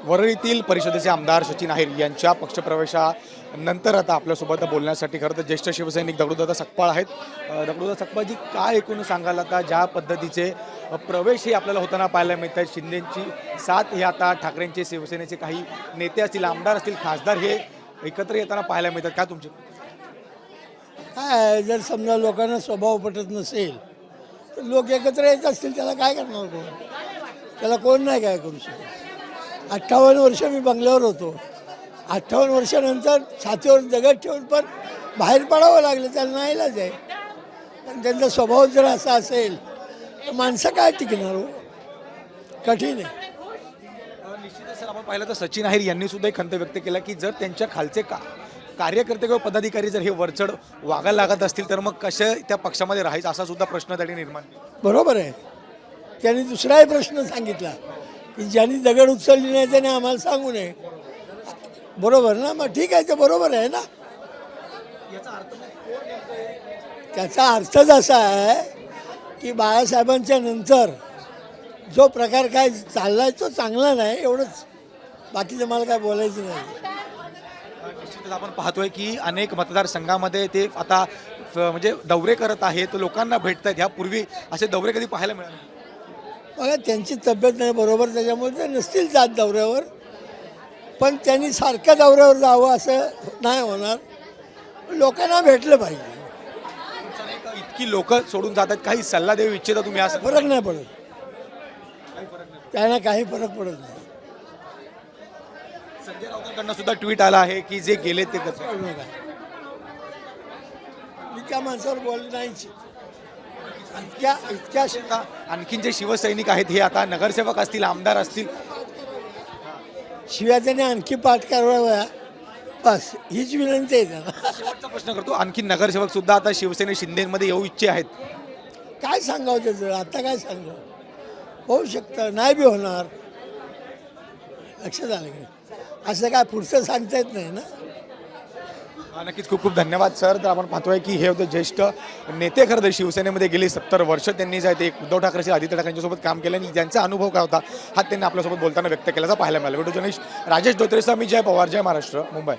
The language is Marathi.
वरळीतील परिषदेचे आमदार सचिन अहिर यांच्या पक्षप्रवेशानंतर आता आपल्यासोबत बोलण्यासाठी खरं तर ज्येष्ठ शिवसैनिक दगडूदादा सकपाळ आहेत. दगडूदादा सकपाळजी, काय एकूण सांगाल आता ज्या पद्धतीचे प्रवेश हे आपल्याला होताना पाहायला मिळत आहेत? शिंदेंची साथ हे आता ठाकरेंचे शिवसेनेचे काही नेते असतील, आमदार असतील, खासदार हे एकत्र येताना पाहायला मिळतात. का तुमचे काय जर समजा लोकांना स्वभाव पटत नसेल तर लोक एकत्र येत असतील, त्याला काय करणार कोण? त्याला कोण नाही काय करू शकत. 58 वर्ष मी बंगल्यावर होतो. 58 वर्षानंतर छातीवर दगड ठेवून पण बाहेर पडावं लागलं, त्याला नाही इलाज आहे. पण त्यांचा स्वभाव जर असा असेल तर माणसं काय टिकणार हो? कठीण आहे. निश्चितच सर, आपण पाहिलं तर सचिन अहिर यांनी सुद्धा एक खंत व्यक्त केला की जर त्यांच्या खालचे कार्यकर्ते किंवा पदाधिकारी जर हे वरचढ वागायला लागत असतील तर मग कसं त्या पक्षामध्ये राहायचं, असा सुद्धा प्रश्न त्यांनी निर्माण केला. बरोबर आहे. त्यांनी दुसराही प्रश्न सांगितला की ज्यांनी दगड उचलली नाही त्याने आम्हाला सांगू नये. बरोबर ना? मग ठीक आहे, ते बरोबर आहे ना. त्याचा अर्थच असा आहे की बाळासाहेबांच्या नंतर जो प्रकार काय चाललाय तो चांगला नाही, एवढंच. बाकीचं मला काय बोलायचं नाही. निश्चितच आपण पाहतोय की अनेक मतदारसंघामध्ये ते आता म्हणजे दौरे करत आहेत, लोकांना भेटत आहेत. ह्यापूर्वी असे दौरे कधी पाहायला मिळाले? बघा, त्यांची तब्येत नाही बरोबर, त्याच्यामुळे ते नसतील जात दौऱ्यावर. पण त्यांनी सारख्या दौऱ्यावर जावं असं नाही होणार. लोकांना भेटलं पाहिजे. इतकी लोक सोडून जातात, काही सल्ला देऊ इच्छिता तुम्ही? असं फरक नाही पडत, त्यांना काही फरक पडत नाही. संजय राऊतांकडनं सुद्धा ट्विट आला आहे की जे गेले ते कसं. कळू नका, मी त्या माणसावर बोललो नाहीच. इतक्या आता आणखीन जे शिवसैनिक आहेत हे आता नगरसेवक असतील, आमदार असतील, शिव्या त्याने आणखी पाठ कराव्या, बस हीच विनंती आहे त्यांना. शेवटचा प्रश्न करतो, आणखी नगरसेवक सुद्धा आता शिवसेने शिंदेमध्ये येऊ इच्छे आहेत. काय सांगावं त्याचं आता? काय सांगावं? होऊ शकतं, नाही बी होणार. लक्षात आलं की असं काय पुढचं सांगता येत नाही ना. नक्कीच, खूप खूप धन्यवाद सर. तर आपण पाहतोय की हे होते ज्येष्ठ नेते. खरं तर शिवसेनेमध्ये गेली 70 वर्ष त्यांनी जे आहे ते उद्धव ठाकरे, आदित्य ठाकरेंच्यासोबत काम केलं आणि ज्यांचा अनुभव काय होता हा त्यांनी आपल्यासोबत बोलताना व्यक्त केल्याचा पाहायला मिळाला. व्हिडिओ जर्नलिस्ट राजेश धोत्रेसह मी जय पवार, जय महाराष्ट्र, मुंबई.